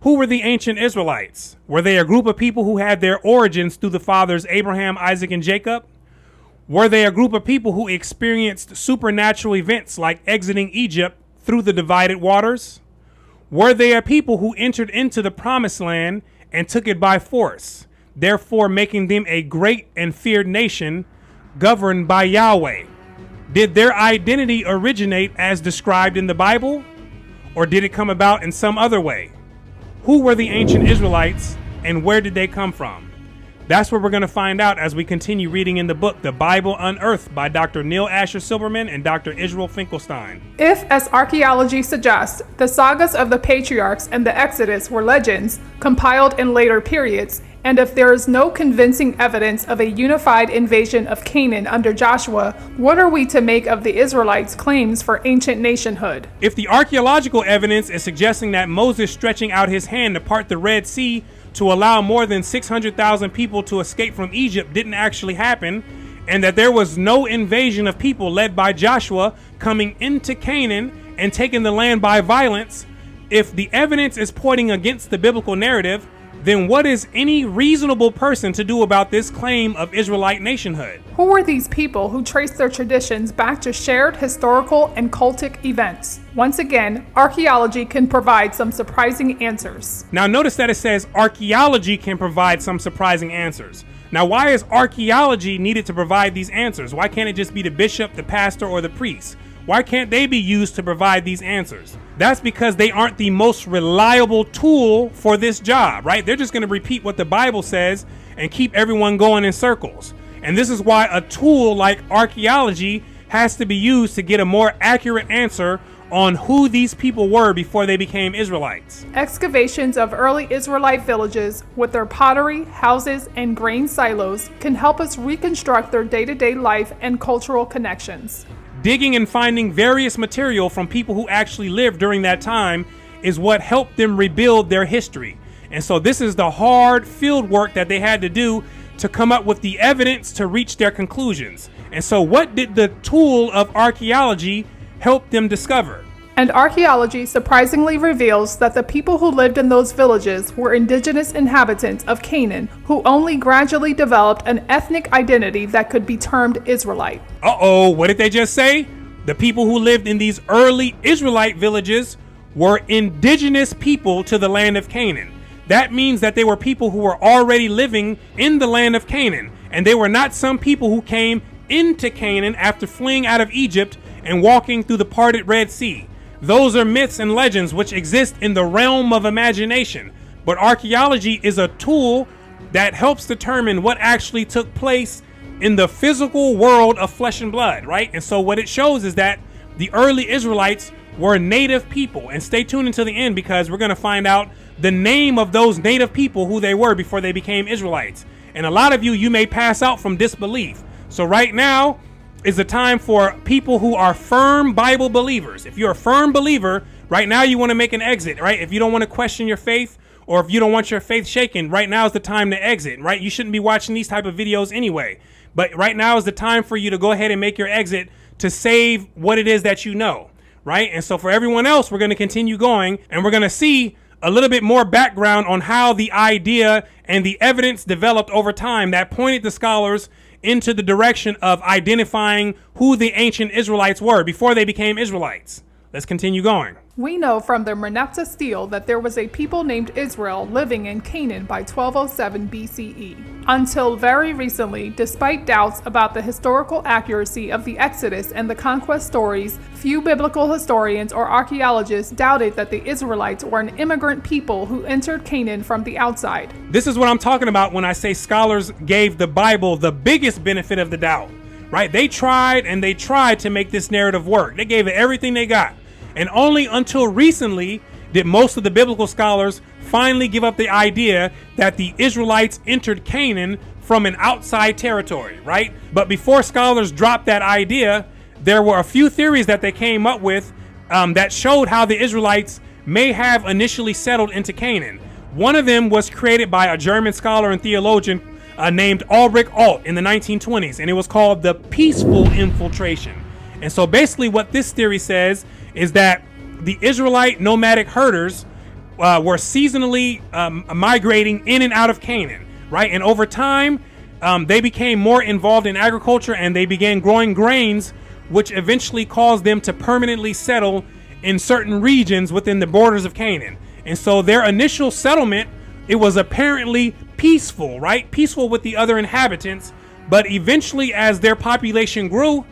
Who were the ancient Israelites? Were they a group of people who had their origins through the fathers Abraham, Isaac, and Jacob? Were they a group of people who experienced supernatural events like exiting Egypt through the divided waters? Were they a people who entered into the promised land and took it by force, therefore making them a great and feared nation governed by Yahweh? Did their identity originate as described in the Bible, or did it come about in some other way? Who were the ancient Israelites and where did they come from? That's what we're going to find out as we continue reading in the book, The Bible Unearthed by Dr. Neil Asher Silberman and Dr. Israel Finkelstein. If, as archaeology suggests, the sagas of the patriarchs and the Exodus were legends compiled in later periods, and if there is no convincing evidence of a unified invasion of Canaan under Joshua, what are we to make of the Israelites' claims for ancient nationhood? If the archaeological evidence is suggesting that Moses stretching out his hand to part the Red Sea to allow more than 600,000 people to escape from Egypt didn't actually happen, and that there was no invasion of people led by Joshua coming into Canaan and taking the land by violence, if the evidence is pointing against the biblical narrative, then what is any reasonable person to do about this claim of Israelite nationhood? Who were these people who trace their traditions back to shared historical and cultic events? Once again, archaeology can provide some surprising answers. Now notice that it says archaeology can provide some surprising answers. Now why is archaeology needed to provide these answers? Why can't it just be the bishop, the pastor, or the priest? Why can't they be used to provide these answers? That's because they aren't the most reliable tool for this job, right? They're just going to repeat what the Bible says and keep everyone going in circles. And this is why a tool like archaeology has to be used to get a more accurate answer on who these people were before they became Israelites. Excavations of early Israelite villages with their pottery, houses, and grain silos can help us reconstruct their day-to-day life and cultural connections. Digging and finding various material from people who actually lived during that time is what helped them rebuild their history. And so this is the hard field work that they had to do to come up with the evidence to reach their conclusions. And so what did the tool of archaeology help them discover? And archaeology surprisingly reveals that the people who lived in those villages were indigenous inhabitants of Canaan who only gradually developed an ethnic identity that could be termed Israelite. Uh-oh, what did they just say? The people who lived in these early Israelite villages were indigenous people to the land of Canaan. That means that they were people who were already living in the land of Canaan, and they were not some people who came into Canaan after fleeing out of Egypt and walking through the parted Red Sea. Those are myths and legends which exist in the realm of imagination. But archaeology is a tool that helps determine what actually took place in the physical world of flesh and blood, right? And so what it shows is that the early Israelites were native people. And stay tuned until the end because we're going to find out the name of those native people, who they were before they became Israelites. And a lot of you may pass out from disbelief. So right now is the time for people who are firm Bible believers. If you're a firm believer, right now you want to make an exit, right? If you don't want to question your faith, or if you don't want your faith shaken, right now is the time to exit, right? You shouldn't be watching these type of videos anyway. But right now is the time for you to go ahead and make your exit to save what it is that you know, right? And so for everyone else, we're going to continue going, and we're going to see a little bit more background on how the idea and the evidence developed over time that pointed the scholars into the direction of identifying who the ancient Israelites were before they became Israelites. Let's continue going. We know from the Merneptah stele that there was a people named Israel living in Canaan by 1207 BCE. Until very recently, despite doubts about the historical accuracy of the Exodus and the conquest stories, few biblical historians or archaeologists doubted that the Israelites were an immigrant people who entered Canaan from the outside. This is what I'm talking about when I say scholars gave the Bible the biggest benefit of the doubt, right? They tried to make this narrative work. They gave it everything they got. And only until recently did most of the biblical scholars finally give up the idea that the Israelites entered Canaan from an outside territory, right? But before scholars dropped that idea, there were a few theories that they came up with that showed how the Israelites may have initially settled into Canaan. One of them was created by a German scholar and theologian named Ulrich Alt in the 1920s, and it was called the peaceful infiltration. And so basically what this theory says is that the Israelite nomadic herders were seasonally migrating in and out of Canaan, right? And over time, they became more involved in agriculture, and they began growing grains, which eventually caused them to permanently settle in certain regions within the borders of Canaan. And so their initial settlement, it was apparently peaceful, right? Peaceful with the other inhabitants. But eventually, as their population grew,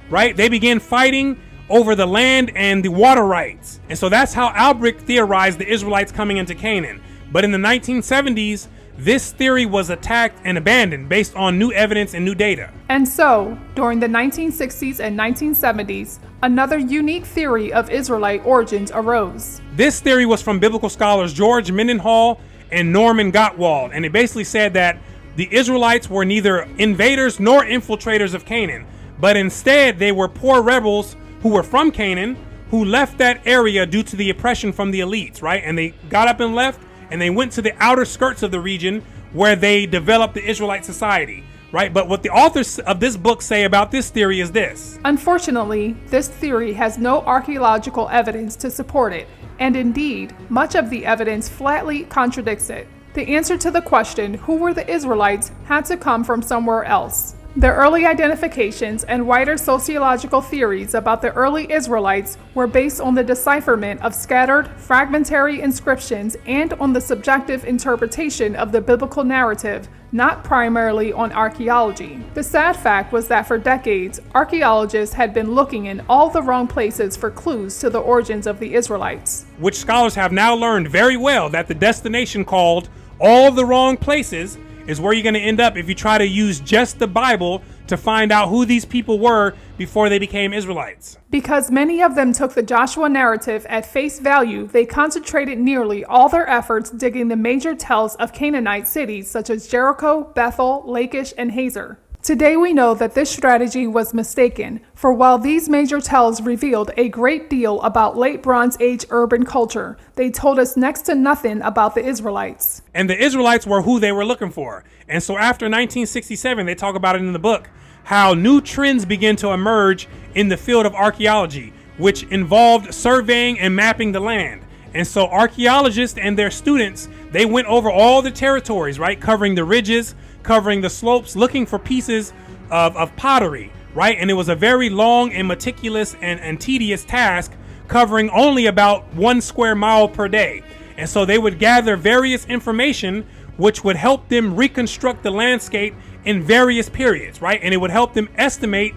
right, they began fighting over the land and the water rights. And so that's how Albright theorized the Israelites coming into Canaan. But in the 1970s, this theory was attacked and abandoned based on new evidence and new data. And so, during the 1960s and 1970s, another unique theory of Israelite origins arose. This theory was from biblical scholars George Mendenhall and Norman Gottwald, and it basically said that the Israelites were neither invaders nor infiltrators of Canaan, but instead they were poor rebels who were from Canaan, who left that area due to the oppression from the elites, right? And they got up and left, and they went to the outer skirts of the region where they developed the Israelite society, right? But what the authors of this book say about this theory is this. Unfortunately, this theory has no archaeological evidence to support it, and indeed, much of the evidence flatly contradicts it. The answer to the question, who were the Israelites, had to come from somewhere else. The early identifications and wider sociological theories about the early Israelites were based on the decipherment of scattered, fragmentary inscriptions and on the subjective interpretation of the biblical narrative, not primarily on archaeology. The sad fact was that for decades, archaeologists had been looking in all the wrong places for clues to the origins of the Israelites. Which scholars have now learned very well that the destination called all the wrong places is where you're going to end up if you try to use just the Bible to find out who these people were before they became Israelites. Because many of them took the Joshua narrative at face value, they concentrated nearly all their efforts digging the major tells of Canaanite cities such as Jericho, Bethel, Lachish, and Hazor. Today we know that this strategy was mistaken, for while these major tells revealed a great deal about late Bronze Age urban culture, they told us next to nothing about the Israelites. And the Israelites were who they were looking for. And so after 1967, they talk about it in the book, how new trends began to emerge in the field of archaeology, which involved surveying and mapping the land. And so archaeologists and their students, they went over all the territories, right, covering the ridges, covering the slopes, looking for pieces of pottery, right? And it was a very long and meticulous and tedious task, covering only about 1 square mile per day. And so they would gather various information which would help them reconstruct the landscape in various periods, right? And it would help them estimate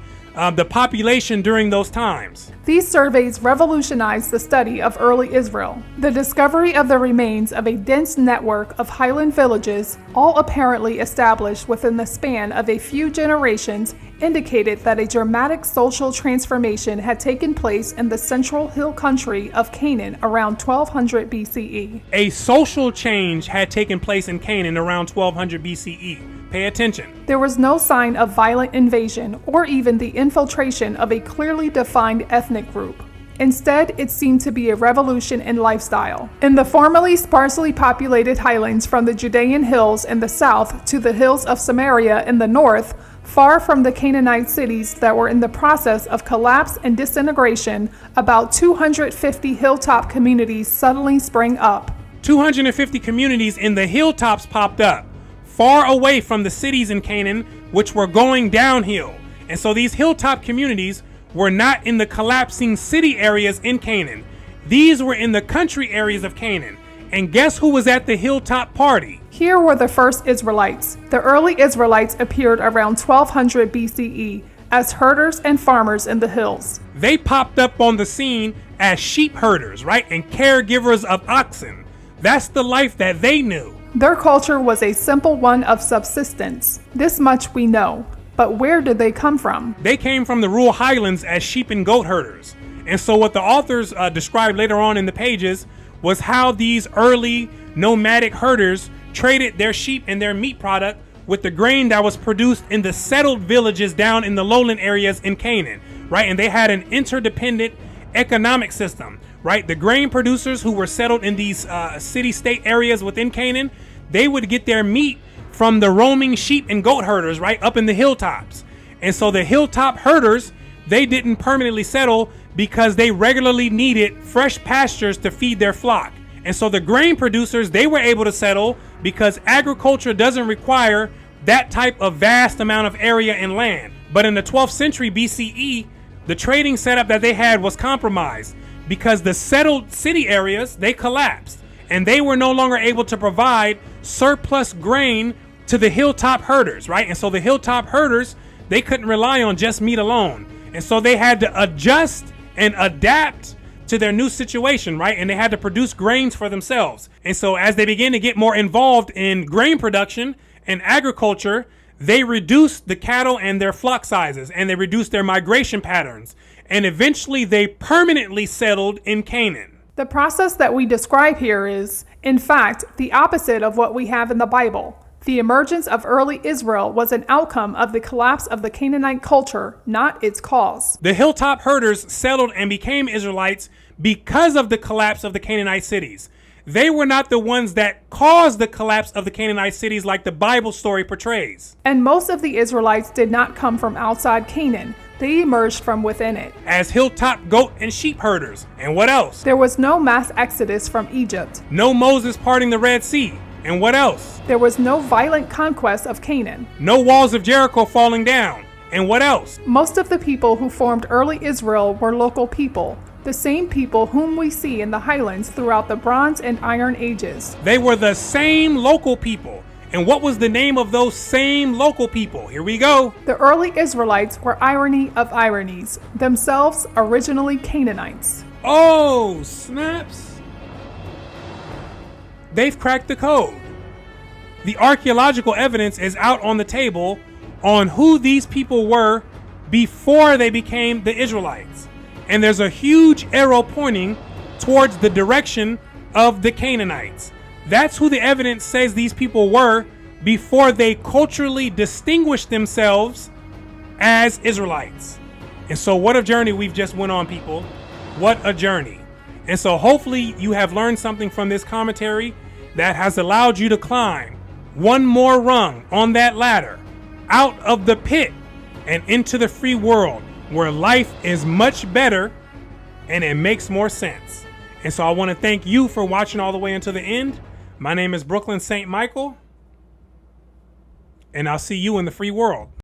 the population during those times. These surveys revolutionized the study of early Israel. The discovery of the remains of a dense network of highland villages, all apparently established within the span of a few generations, indicated that a dramatic social transformation had taken place in the central hill country of Canaan around 1200 BCE. A social change had taken place in Canaan around 1200 BCE. Pay attention. There was no sign of violent invasion or even the infiltration of a clearly defined ethnic group. Instead, it seemed to be a revolution in lifestyle. In the formerly sparsely populated highlands from the Judean hills in the south to the hills of Samaria in the north, far from the Canaanite cities that were in the process of collapse and disintegration, about 250 hilltop communities suddenly sprang up. 250 communities in the hilltops popped up, far away from the cities in Canaan, which were going downhill. And so these hilltop communities were not in the collapsing city areas in Canaan. These were in the country areas of Canaan. And guess who was at the hilltop party? Here were the first Israelites. The early Israelites appeared around 1200 BCE as herders and farmers in the hills. They popped up on the scene as sheep herders, right? And caregivers of oxen. That's the life that they knew. Their culture was a simple one of subsistence. This much we know. But where did they come from? They came from the rural highlands as sheep and goat herders. And so what the authors described later on in the pages was how these early nomadic herders traded their sheep and their meat product with the grain that was produced in the settled villages down in the lowland areas in Canaan, right? And they had an interdependent economic system, right? The grain producers who were settled in these city-state areas within Canaan, they would get their meat from the roaming sheep and goat herders, right, up in the hilltops. And so the hilltop herders, they didn't permanently settle because they regularly needed fresh pastures to feed their flock. And so the grain producers, they were able to settle because agriculture doesn't require that type of vast amount of area and land. But in the 12th century BCE, the trading setup that they had was compromised because the settled city areas, they collapsed and they were no longer able to provide surplus grain to the hilltop herders, right? And so the hilltop herders, they couldn't rely on just meat alone. And so they had to adjust and adapt to their new situation, right? And they had to produce grains for themselves. And so as they began to get more involved in grain production and agriculture, they reduced the cattle and their flock sizes, and they reduced their migration patterns. And eventually they permanently settled in Canaan. The process that we describe here is, in fact, the opposite of what we have in the Bible. The emergence of early Israel was an outcome of the collapse of the Canaanite culture, not its cause. The hilltop herders settled and became Israelites because of the collapse of the Canaanite cities. They were not the ones that caused the collapse of the Canaanite cities like the Bible story portrays. And most of the Israelites did not come from outside Canaan. They emerged from within it. As hilltop goat and sheep herders. And what else? There was no mass exodus from Egypt. No Moses parting the Red Sea. And what else? There was no violent conquest of Canaan. No walls of Jericho falling down. And what else? Most of the people who formed early Israel were local people, the same people whom we see in the highlands throughout the Bronze and Iron Ages. They were the same local people. And what was the name of those same local people? Here we go. The early Israelites were irony of ironies, themselves originally Canaanites. Oh, snaps. They've cracked the code. The archaeological evidence is out on the table on who these people were before they became the Israelites. And there's a huge arrow pointing towards the direction of the Canaanites. That's who the evidence says these people were before they culturally distinguished themselves as Israelites. And so what a journey we've just went on, people. What a journey. And so hopefully you have learned something from this commentary that has allowed you to climb one more rung on that ladder out of the pit and into the free world where life is much better and it makes more sense. And so I want to thank you for watching all the way until the end. My name is Brooklyn St. Michael, and I'll see you in the free world.